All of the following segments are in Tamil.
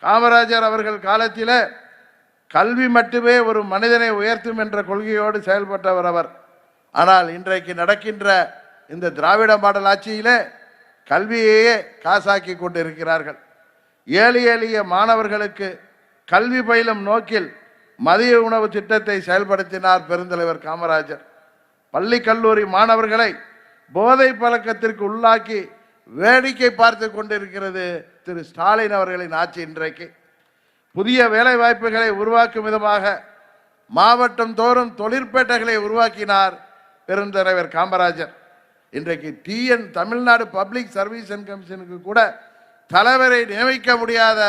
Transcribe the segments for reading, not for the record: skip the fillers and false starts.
காமராஜர் அவர்கள் காலத்திலே கல்வி மட்டுமே ஒரு மனிதனை உயர்த்தும் என்ற கொள்கையோடு செயல்பட்டவர் அவர். ஆனால் இன்றைக்கு நடக்கின்ற இந்த திராவிட மாடல் ஆட்சியிலே கல்வியையே காசாக்கி கொண்டிருக்கிறார்கள். ஏழை எளிய மாணவர்களுக்கு கல்வி பயிலும் நோக்கில் மதிய உணவு திட்டத்தை செயல்படுத்தினார் பெருந்தலைவர் காமராஜர். பள்ளி கல்லூரி மாணவர்களை போதை பழக்கத்திற்கு உள்ளாக்கி வேடிக்கை பார்த்து கொண்டிருக்கிறது திரு ஸ்டாலின் அவர்களின் ஆட்சி. இன்றைக்கு புதிய வேலை வாய்ப்புகளை உருவாக்கும் விதமாக மாவட்டம் தோறும் தொழிற்பேட்டைகளை உருவாக்கினார் பெருந்தலைவர் காமராஜர். இன்றைக்கு தமிழ்நாடு பப்ளிக் சர்வீஸ் கமிஷனுக்கு கூட தலைவரை நியமிக்க முடியாத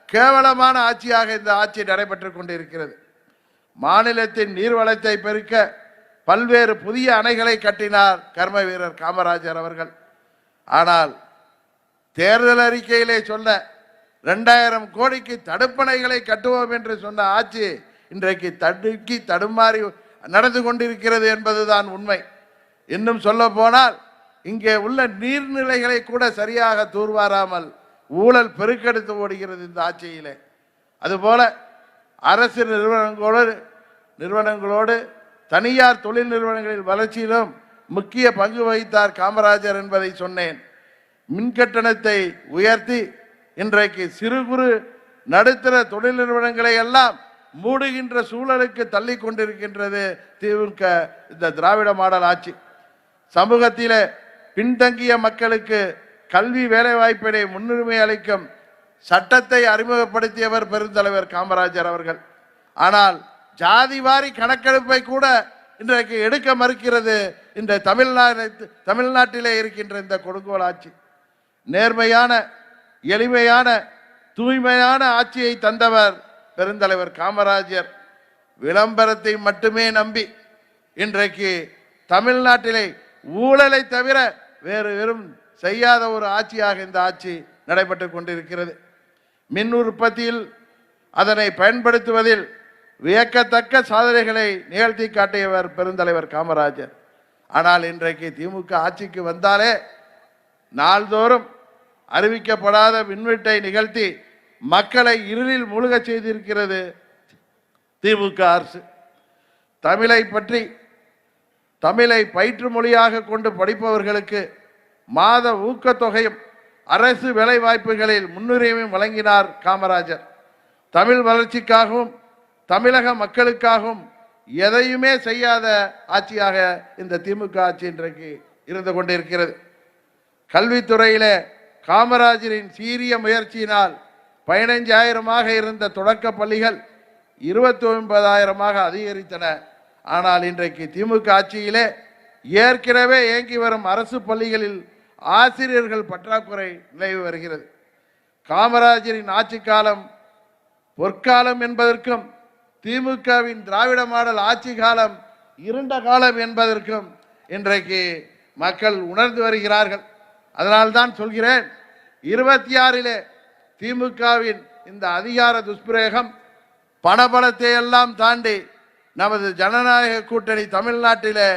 கேவலமான ஆட்சியாக இந்த ஆட்சி நடைபெற்றுக் கொண்டிருக்கிறது. மாநிலத்தின் நீர்வளத்தை பெருக்க பல்வேறு புதிய அணைகளை கட்டினார் கர்ம வீரர் காமராஜர் அவர்கள். ஆனால் தேர்தல் அறிக்கையிலே சொன்ன 2000 கோடிக்கு தடுப்பணைகளை கட்டுவோம் என்று சொன்ன ஆட்சி இன்றைக்கு தடுக்கி தடுமாறி நடந்து கொண்டிருக்கிறது என்பதுதான் உண்மை. இன்னும் சொல்ல போனால் இங்கே உள்ள நீர்நிலைகளை கூட சரியாக தூர்வாராமல் ஊழல் பெருக்கெடுத்து ஓடுகிறது இந்த ஆட்சியிலே. அதுபோல அரசு நிறுவனங்களோடு தனியார் தொழில் நிறுவனங்களின் வளர்ச்சியிலும் முக்கிய பங்கு வகித்தார் காமராஜர் என்பதை சொன்னேன். மின்கட்டணத்தை உயர்த்தி இன்றைக்கு சிறு குறு நடுத்தர தொழில் நிறுவனங்களை எல்லாம் மூடுகின்ற சூழலுக்கு தள்ளி கொண்டிருக்கின்றது திமுக இந்த திராவிட மாடல் ஆட்சி. சமூகத்திலே பின்தங்கிய மக்களுக்கு கல்வி வேலைவாய்ப்பினை முன்னுரிமை அளிக்கும் சட்டத்தை அறிமுகப்படுத்தியவர் பெருந்தலைவர் காமராஜர் அவர்கள். ஆனால் ஜாதிவாரி கணக்கெடுப்பை கூட இன்றைக்கு எடுக்க மறுக்கிறது இந்த தமிழ்நாட்டிலே இருக்கின்ற இந்த கொடுங்கோல் ஆட்சி. நேர்மையான எளிமையான தூய்மையான ஆட்சியை தந்தவர் பெருந்தலைவர் காமராஜர். விளம்பரத்தை மட்டுமே நம்பி இன்றைக்கு தமிழ்நாட்டிலே ஊழலை தவிர வேறு வெறும் செய்யாத ஒரு ஆட்சியாக இந்த ஆட்சி நடைபெற்று கொண்டிருக்கிறது. மின் உற்பத்தியில் அதனை பயன்படுத்துவதில் வியக்கத்தக்க சாதனைகளை நிகழ்த்தி காட்டியவர் பெருந்தலைவர் காமராஜர். ஆனால் இன்றைக்கு திமுக ஆட்சிக்கு வந்தாலே நாள்தோறும் அறிவிக்கப்படாத மின்வெட்டை நிகழ்த்தி மக்களை இருளில் மூழ்க செய்திருக்கிறது திமுக அரசு. தமிழை பயிற்று மொழியாக கொண்டு படிப்பவர்களுக்கு மாத ஊக்கத்தொகையும் அரசு வேலை வாய்ப்புகளில் முன்னுரிமையும் வழங்கினார் காமராஜர். தமிழ் வளர்ச்சிக்காகவும் தமிழக மக்களுக்காகவும் எதையுமே செய்யாத ஆட்சியாக இந்த திமுக ஆட்சி இன்றைக்கு இருந்து கொண்டிருக்கிறது. கல்வித்துறையிலே காமராஜரின் சீரிய முயற்சியினால் 15,000 இருந்த தொடக்க பள்ளிகள் 29,000 அதிகரித்தன. ஆனால் இன்றைக்கு திமுக ஆட்சியிலே ஏற்கனவே இயங்கி வரும் அரசு பள்ளிகளில் ஆசிரியர்கள் பற்றாக்குறை நிலவி வருகிறது. காமராஜரின் ஆட்சி காலம் பொற்காலம் என்பதற்கும் திமுகவின் திராவிட மாடல் ஆட்சி காலம் இருண்ட காலம் என்பதற்கும் இன்றைக்கு மக்கள் உணர்ந்து வருகிறார்கள். அதனால்தான் சொல்கிறேன், 26 திமுகவின் இந்த அதிகார துஷ்பிரயோகம் பணபலத்தை எல்லாம் தாண்டி நமது ஜனநாயக கூட்டணி தமிழ்நாட்டிலே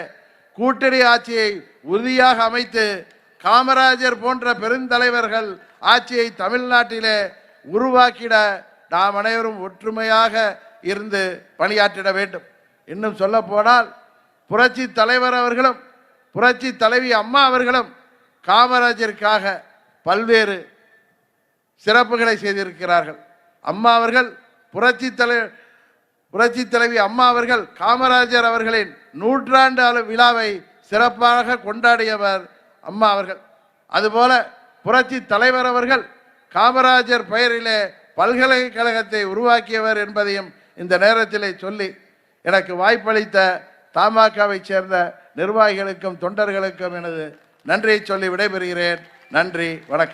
கூட்டணி ஆட்சியை உறுதியாக அமைத்து காமராஜர் போன்ற பெருந்தலைவர்கள் ஆட்சியை தமிழ்நாட்டிலே உருவாக்கிட நாம் அனைவரும் ஒற்றுமையாக இருந்து பணியாற்றிட வேண்டும். இன்னும் சொல்ல போனால் புரட்சி தலைவர் அவர்களும் புரட்சி தலைவி அம்மா அவர்களும் காமராஜருக்காக பல்வேறு சிறப்புகளை செய்திருக்கிறார்கள். அம்மா அவர்கள் புரட்சி தலைவி அம்மா அவர்கள் காமராஜர் அவர்களின் 100ஆண்டு விழாவை சிறப்பாக கொண்டாடியவர் அம்மா அவர்கள். அதுபோல புரட்சி தலைவர் அவர்கள் காமராஜர் பெயரிலே பல்கலைக்கழகத்தை உருவாக்கியவர் என்பதையும் இந்த நேரத்திலே சொல்லி எனக்கு வாய்ப்பளித்த தமாகவை சேர்ந்த நிர்வாகிகளுக்கும் தொண்டர்களுக்கும் எனது நன்றியை சொல்லி விடைபெறுகிறேன். நன்றி, வணக்கம்.